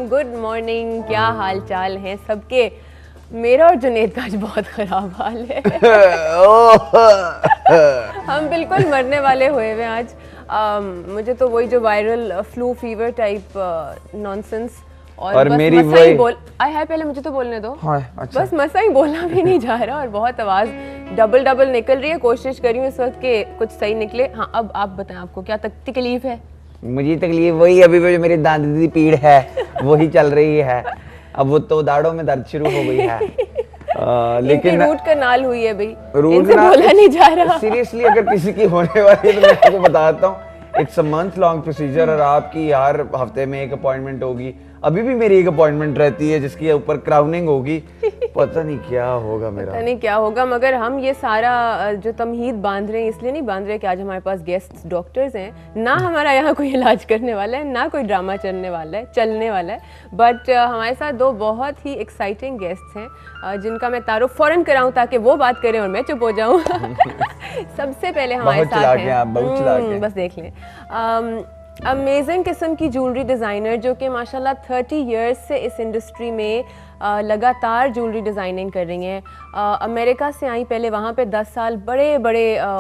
Good morning. क्या हाल चाल है सबके? मेरा और जुनेद का आज बहुत ख़राब हाल है। हम बिल्कुल मरने वाले हुए हैं आज। मुझे तो वही जो viral flu fever type nonsense और बस मेरी मसा ही बोल आय हाय पहले मुझे तो बोलने दो। हाँ, अच्छा। बस मसा ही बोलना भी नहीं जा रहा और बहुत आवाज़ डबल निकल रही है। कोशिश कर रही हूँ इस वक्त के कुछ सही निकले। हाँ, अब आप बताएं आपको क्या तकलीफ है? मुझे तकलीफ वही अभी जो मेरी दांत की पीड़ है वही चल रही है। अब वो तो दाढ़ों में दर्द शुरू हो गई है। लेकिन रूट कनाल हुई है भाई, रूट इनसे बोला नहीं जा रहा। सीरियसली अगर किसी की होने वाली है तो मैं आपको बताता हूँ, it's a month long procedure और आपकी हर हफ्ते में एक अपॉइंटमेंट होगी। अभी भी मेरी एक अपॉइंटमेंट रहती है जिसके ऊपर क्राउनिंग होगी। पता नहीं क्या होगा मेरा, पता नहीं क्या होगा। मगर हम ये सारा जो तमहीद बांध रहे हैं इसलिए नहीं बांध रहे कि आज हमारे पास गेस्ट डॉक्टर्स हैं। ना हमारा यहाँ कोई इलाज करने वाला है, ना कोई ड्रामा चलने वाला है। बट हमारे साथ दो बहुत ही एक्साइटिंग गेस्ट्स हैं जिनका मैं तारुफ फ़ौरन कराऊँ ताकि वो बात करें और मैं चुप हो जाऊँ। सबसे पहले हमारे साथ हैं, बस देख लें, अमेजिंग किस्म की ज्वेलरी डिज़ाइनर जो कि माशाल्लाह 30 इयर्स से इस इंडस्ट्री में लगातार ज्वेलरी डिज़ाइनिंग कर रही हैं। अमेरिका से आई, पहले वहाँ पे 10 साल बड़े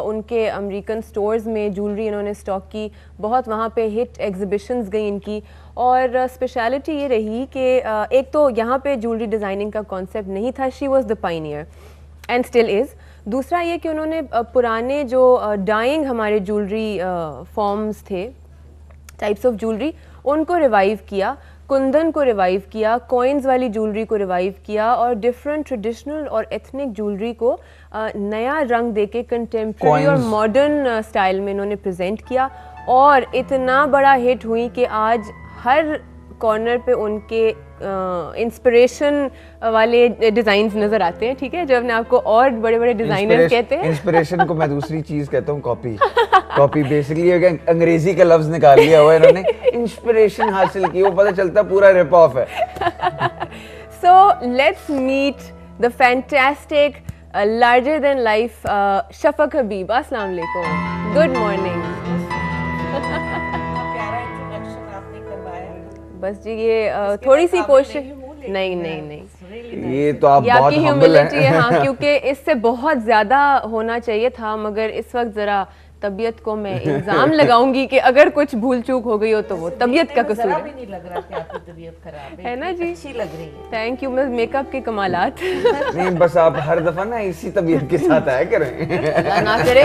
उनके अमेरिकन स्टोर्स में ज्वेलरी इन्होंने स्टॉक की। बहुत वहाँ पे हिट एग्जिबिशंस गई इनकी। और स्पेशलिटी ये रही कि एक तो यहाँ पे ज्वेलरी डिज़ाइनिंग का कॉन्सेप्ट नहीं था, she was the Pioneer and still is. दूसरा ये कि उन्होंने पुराने जो डाइंग हमारे ज्वेलरी फॉर्म्स थे, टाइप्स ऑफ ज्वेलरी, उनको रिवाइव किया, कुंदन को रिवाइव किया, कॉइन्स वाली ज्वेलरी को रिवाइव किया और डिफरेंट ट्रेडिशनल और एथनिक ज्वेलरी को नया रंग देके कंटेम्प्रेरी और मॉडर्न स्टाइल में इन्होंने प्रेजेंट किया। और इतना बड़ा हिट हुई कि आज हर कॉर्नर पे उनके इंस्पिरेशन वाले डिज़ाइंस नज़र आते हैं। ठीक है, जो अपने आपको और बड़े डिज़ाइनर्स कहते हैं। इंस्पिरेशन को मैं दूसरी चीज़ कहता हूँ, कॉपी बेसिकली अंग्रेजी का लफ्ज निकाल लिया हुआ है इन्होंने। इंस्पिरेशन हासिल की, वो पता चलता पूरा रिप ऑफ है। So let's meet the fantastic larger than life Shafaq Habib. अस्सलाम वालेकुम, गुड मॉर्निंग। बस जी ये थोड़ी सी कोशिश नहीं ये तो आप बहुत आपकी ह्यूमिलिटी है। हाँ, क्योंकि इससे बहुत ज्यादा होना चाहिए था, मगर इस वक्त जरा तबीयत को मैं इल्जाम लगाऊंगी कि अगर कुछ भूल चूक हो गई हो तो वो तबीयत का कसूर है। नहीं लग रहा कि आपकी तबीयत खराब है ना जी? अच्छी लग रही है। Thank you. मैं मेकअप के कमालात। नहीं, बस आप हर दफा ना इसी तबीयत के साथ आया करें। ना करे,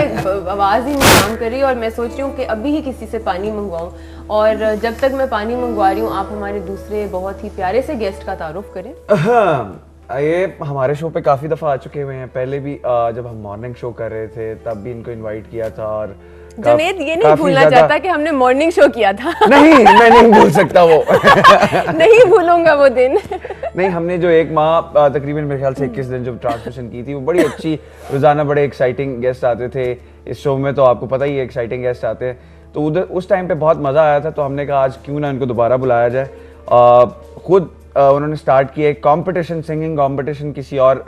आवाज़ ही नहीं काम कर रही और मैं सोच रही हूँ कि अभी ही किसी से पानी मंगवाऊँ। और जब तक मैं पानी मंगवा रही हूँ, आप हमारे दूसरे बहुत ही प्यारे से गेस्ट का तारुफ करें। ये हमारे शो पे काफ़ी दफ़ा आ चुके हुए हैं। पहले भी जब हम मॉर्निंग शो कर रहे थे तब भी इनको इनवाइट किया था। और जुनेद ये नहीं भूलना चाहता कि हमने मॉर्निंग शो किया था। नहीं, मैं नहीं भूल सकता वो। नहीं भूलूंगा वो दिन। नहीं, हमने जो एक माह तकरीबन मेरे ख्याल से 21 दिन जो ट्रांसमिशन की थी वो बड़ी अच्छी, रोज़ाना बड़े एक्साइटिंग गेस्ट आते थे इस शो में। तो आपको पता ही है एक्साइटिंग गेस्ट आते हैं, तो उधर उस टाइम पे बहुत मज़ा आया था। तो हमने कहा आज क्यों ना इनको दोबारा बुलाया जाए। खुद उन्होंने स्टार्ट किया एक कंपटीशन, सिंगिंग कंपटीशन किसी और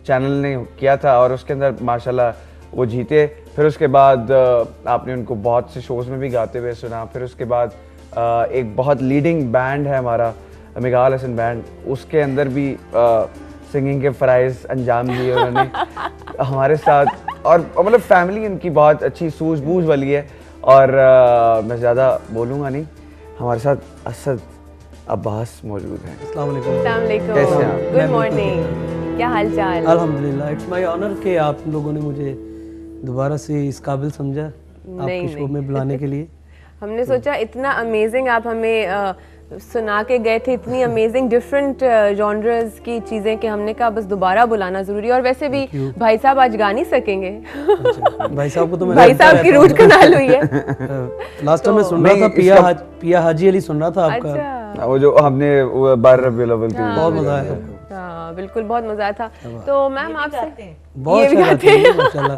चैनल ने किया था और उसके अंदर माशाल्लाह वो जीते। फिर उसके बाद आपने उनको बहुत से शोज़ में भी गाते हुए सुना। फिर उसके बाद एक बहुत लीडिंग बैंड है हमारा मिगाल हसन बैंड, उसके अंदर भी सिंगिंग के फ़राइज़ अंजाम दिए उन्होंने हमारे साथ। और मतलब फैमिली इनकी बहुत अच्छी सूझबूझ वाली है। और मैं ज़्यादा बोलूँगा नहीं, हमारे साथ असद अब्बास मौजूद हैं। अस्सलाम वालेकुम, कैसे हैं आप? गुड मॉर्निंग, क्या हाल चाल? अल्हम्दुलिल्लाह, इट्स माय ऑनर कि आप लोगों ने मुझे दोबारा से इस काबिल समझा आपके शो में बुलाने के लिए। हमने सोचा इतना अमेजिंग आप हमें सुना के गए थे, इतनी अमेजिंग डिफरेंट जॉनर्स की चीज़ें, कि हमने कहा बस दोबारा बुलाना ज़रूरी है। और वैसे भी भाई साहब आज गा नहीं सकेंगे। भाई साहब को तो मैं भाई साहब की रूट कनाल हुई है। लास्ट टाइम मैं सुन रहा था, पिया हाजी अली सुन रहा था आपका। अच्छा, वो जो हमने 12 रबीउल अव्वल की, बहुत मज़ा आया। हाँ बिल्कुल, बहुत मज़ा आया था। तो मैम आपसे बहुत अच्छा गाते हैं माशाल्लाह।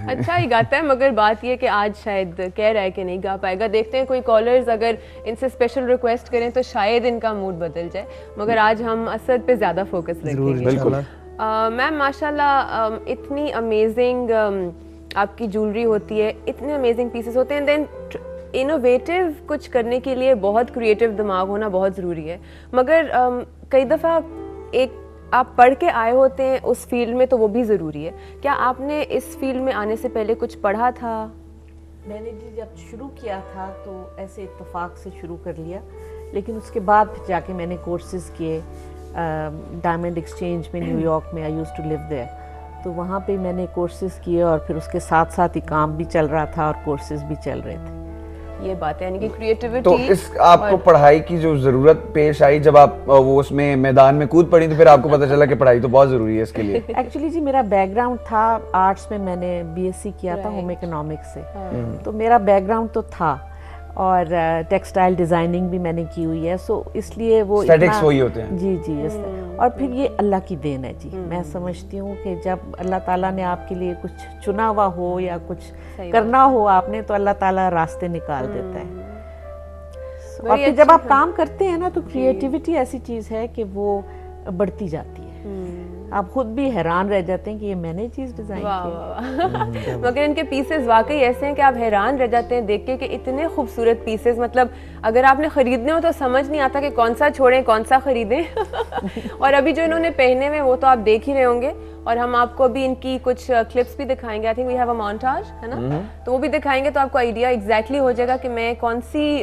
अच्छा ही गाता है, मगर बात ये कि आज शायद कह रहा है कि नहीं गा पाएगा। देखते हैं कोई कॉलर्स अगर इनसे स्पेशल रिक्वेस्ट करें तो शायद इनका मूड बदल जाए, मगर आज हम असद पे ज़्यादा फोकस रखेंगे। बिल्कुल। मैम माशाल्लाह इतनी अमेजिंग आपकी ज्वेलरी होती है, इतने अमेजिंग पीसेस होते हैं, देन इनोवेटिव कुछ करने के लिए बहुत क्रिएटिव दिमाग होना बहुत ज़रूरी है, मगर कई दफ़ा एक आप पढ़ के आए होते हैं उस फील्ड में, तो वो भी ज़रूरी है। क्या आपने इस फील्ड में आने से पहले कुछ पढ़ा था? मैंने जी जब शुरू किया था तो ऐसे इत्तेफाक से शुरू कर लिया, लेकिन उसके बाद फिर जाके मैंने कोर्सेज़ किए डायमंड एक्सचेंज में न्यूयॉर्क में। I used to live there, तो वहाँ पे मैंने कोर्सेज़ किए और फिर उसके साथ साथ ही काम भी चल रहा था और कोर्सेज़ भी चल रहे थे। ये बात है, यानी कि क्रिएटिविटी। तो इस आपको पढ़ाई की जो जरूरत पेश आई जब आप वो उसमें मैदान में कूद पड़ी, तो फिर आपको पता चला कि पढ़ाई तो बहुत जरूरी है इसके लिए। एक्चुअली जी मेरा बैकग्राउंड था आर्ट्स में, मैंने बीएससी किया था होम इकोनॉमिक्स से, तो मेरा बैकग्राउंड तो था और टेक्सटाइल डिज़ाइनिंग भी मैंने की हुई है, सो इसलिए वो स्टैटिक्स वही होते हैं। जी जी और फिर ये अल्लाह की देन है जी। मैं समझती हूँ कि जब अल्लाह ताला ने आपके लिए कुछ चुना हुआ हो या कुछ करना हो आपने, तो अल्लाह ताला रास्ते निकाल देता है। और फिर जब आप काम करते हैं ना, तो क्रिएटिविटी ऐसी चीज़ है कि वो बढ़ती जाती है। आप खुद भी हैरान रह जाते हैं कि ये मैंने चीज़ डिज़ाइन की। मगर इनके पीसेस वाकई ऐसे हैं कि आप हैरान रह जाते हैं देख के कि इतने खूबसूरत पीसेस, मतलब अगर आपने ख़रीदने हो तो समझ नहीं आता कि कौन सा छोड़ें कौन सा ख़रीदें। और अभी जो इन्होंने पहने हुए वो तो आप देख ही रहे होंगे, और हम आपको अभी इनकी कुछ क्लिप्स भी दिखाएंगे। I think we have a montage, है ना, तो वो भी दिखाएंगे, तो आपको आइडिया एग्जैक्टली हो जाएगा कि मैं कौन सी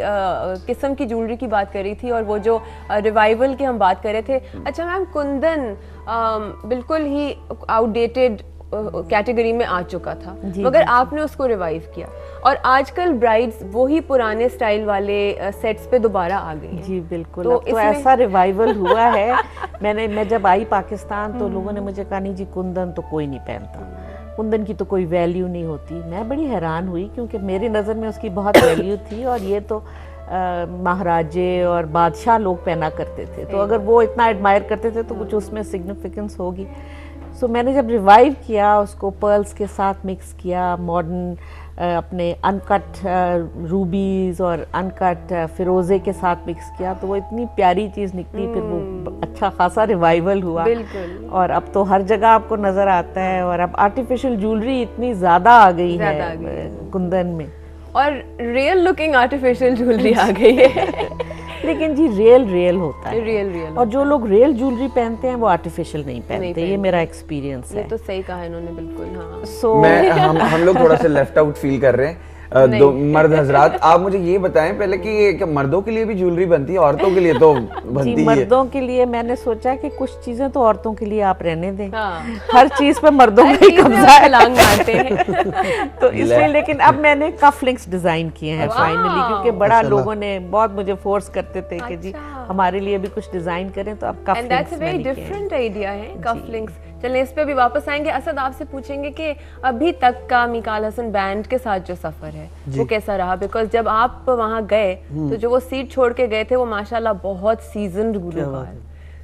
किस्म की ज्वेलरी की बात कर रही थी और वो जो रिवाइवल की हम बात कर रहे थे। अच्छा मैम, कुंदन बिल्कुल ही आउटडेटेड कैटेगरी में आ चुका था, मगर आपने उसको रिवाइव किया और आजकल ब्राइड्स वही पुराने स्टाइल वाले सेट्स पे दोबारा आ गई हैं। जी बिल्कुल, तो ऐसा रिवाइवल हुआ है। मैं जब आई पाकिस्तान तो लोगों ने मुझे कहा नहीं जी कुंदन तो कोई नहीं पहनता, कुंदन की तो कोई वैल्यू नहीं होती। मैं बड़ी हैरान हुई क्योंकि मेरी नज़र में उसकी बहुत वैल्यू थी और ये तो महाराजे और बादशाह लोग पहना करते थे, तो अगर वो इतना एडमायर करते थे तो कुछ उसमें सिग्निफिकेंस होगी। सो मैंने जब रिवाइव किया उसको, पर्ल्स के साथ मिक्स किया, मॉडर्न अपने अनकट रूबीज़ और अनकट फिरोज़े के साथ मिक्स किया, तो वो इतनी प्यारी चीज़ निकली। फिर वो अच्छा खासा रिवाइवल हुआ और अब तो हर जगह आपको नज़र आता है। और अब आर्टिफिशियल ज्वेलरी इतनी ज़्यादा आ गई है कुंदन में, और रियल लुकिंग आर्टिफिशियल ज्वेलरी आ गई है। लेकिन जी रियल होता है, रियल और जो लोग रियल ज्वेलरी पहनते हैं वो आर्टिफिशियल नहीं पहनते। ये मेरा एक्सपीरियंस है। ये तो सही कहा इन्होंने बिल्कुल। हाँ, हम लोग थोड़ा सा लेफ्ट आउट फील कर रहे हैं। दो मर्द हजरात, आप मुझे ये बताएं पहले कि क्या मर्दों के लिए भी ज्वेलरी बनती है, औरतों के लिए तो बनती जी, है? मर्दों के लिए मैंने सोचा कि कुछ चीजें तो औरतों के लिए आप रहने दें। हर चीज पे मर्दों का ही कब्जा है, लांग मारते हैं। तो इसलिए, लेकिन अब मैंने कफ लिंक्स डिजाइन किए हैं फाइनली, क्योंकि बड़ा लोगों ने बहुत मुझे फोर्स करते थे कि जी हमारे लिए भी कुछ डिजाइन करें, तो अब कफ लिंक्स मैंने किए हैं। डिफरेंट आइडिया है कफ लिंक्स। चलिए इस पे भी वापस आएंगे। असद, आपसे पूछेंगे कि अभी तक का मिकाल हसन बैंड के साथ जो सफर है वो कैसा रहा? बिकॉज जब आप वहाँ गए तो जो वो सीट छोड़ के गए थे वो माशाल्लाह बहुत सीजन्ड गुलूकार,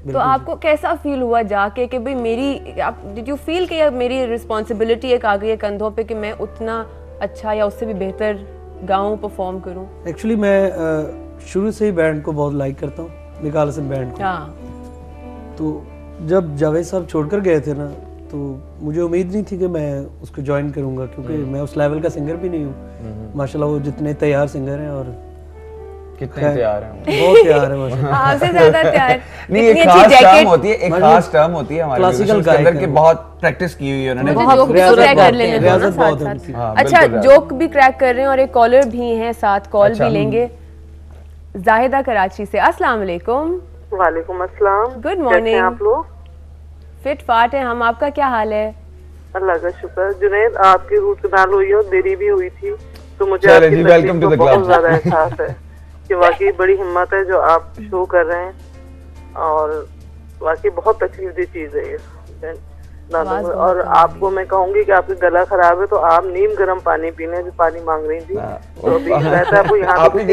तो आपको कैसा फील हुआ जाके कि भाई मेरी, आप डिड यू फील कि मेरी रिस्पॉन्सिबिलिटी एक आ गई है कंधों पे कि मैं उतना अच्छा या उससे भी बेहतर गाऊं, परफॉर्म करूं? एक्चुअली मैं शुरू से ही बैंड को बहुत लाइक करता हूँ, मिकाल हसन बैंड को। तो जब जावेद साहब छोड़कर गए थे ना, तो मुझे उम्मीद नहीं थी कि मैं उसको ज्वाइन करूंगा, क्योंकि मैं उस लेवल का सिंगर भी नहीं हूँ। माशाल्लाह वो जितने तैयार सिंगर हैं, और कितने तैयार हैं, बहुत तैयार है माशाल्लाह। आपसे ज्यादा तैयार। नहीं, एक खास टर्म होती है, एक खास टर्म होती है हमारे क्लासिकल गायक की, बहुत प्रैक्टिस की हुई है उन्होंने, बहुत क्रैक कर लेने दो ना बहुत साथ है। साथ। अच्छा, जोक भी क्रैक कर रहे हैं और एक कॉलर भी हैं साथ, कॉल भी लेंगे। जाहिदा कराची से, अस्सलाम वालेकुम। वालेकुम अस्सलाम। Good morning. आप लोग? फिट फाट है हम, आपका क्या हाल है? अल्लाह का शुक्र। जुनैद, आपकी रूट कनाल हुई और देरी भी हुई थी, तो मुझे चले आपकी जी, तकलीफ welcome to का the club। बहुत ज्यादा एहसास है कि वाकई बड़ी हिम्मत है जो आप शो कर रहे हैं, और वाकई बहुत तकलीफ दी चीज है ये। और आपको मैं कहूंगी कि आपका गला खराब है तो आप नीम गर्म पानी पीने, जो पानी मांग रही थी, तो अभी रहता है आपको यहाँ पे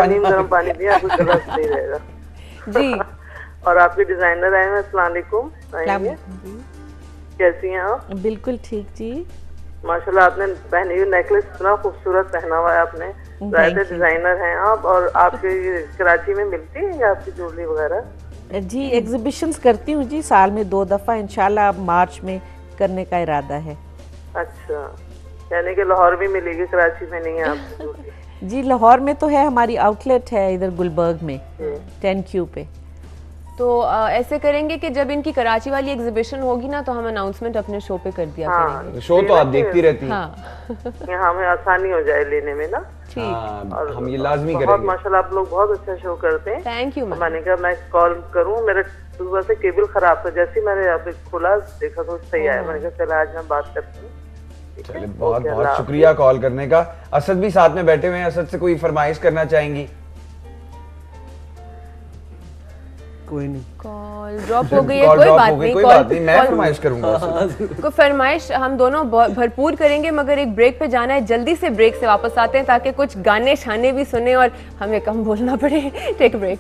नीम गर्म पानी पिए, आपको गला सही रहेगा जी। और आपके डिजाइनर आए हैं, अस्सलाम वालेकुम। कैसी हैं आप? बिल्कुल ठीक जी। माशाल्लाह, आपने पहनी हुई नेकलेस इतना खूबसूरत पहना हुआ है आपने, जाहिर डिजाइनर हैं आप। और आपके कराची में मिलती है या आपकी ज्वेलरी वगैरह? जी, एग्जीबिशंस करती हूँ जी, साल में 2 दफा, इंशाल्लाह अब मार्च में करने का इरादा है। अच्छा, यानी कि लाहौर भी मिलेगी, कराची में नहीं है आपको? जी लाहौर में तो है, हमारी आउटलेट है इधर गुलबर्ग में 10Q पे। तो ऐसे करेंगे कि जब इनकी कराची वाली एग्जीबिशन होगी ना तो हम अनाउंसमेंट अपने शो पे कर दिया करेंगे। शो तो आप देखती रहती हैं। हाँ यहाँ हमें आसानी हो जाए लेने में ना। हाँ, हम ये लाजमी बहुत करेंगे। माशाल्लाह आप लोग बहुत अच्छा शो करते हैं। थैंक यू तो मैंने कहा मैं कॉल करूं, मेरा सुबह से केबल खराब था, जैसे ही मैंने यहाँ पे खोला देखा तो सही आया। मैंने कहा चलो आज मैं बात करती हूँ। चलिए, बहुत बहुत शुक्रिया कॉल करने का। असद भी साथ में बैठे हुए हैं, असद से कोई फरमाइश करना चाहेंगी? कोई नहीं, कॉल ड्रॉप हो गई है, कॉल कोई ड्रॉप बात हो गई, नहीं, कोई कॉल बात नहीं, मैं फरमाइश करूंगा असद। कोई फरमाइश हम दोनों भरपूर करेंगे, मगर एक ब्रेक पे जाना है, जल्दी से ब्रेक से वापस आते हैं ताकि कुछ गाने शाने भी सुने और हमें कम बोलना पड़े। Take break.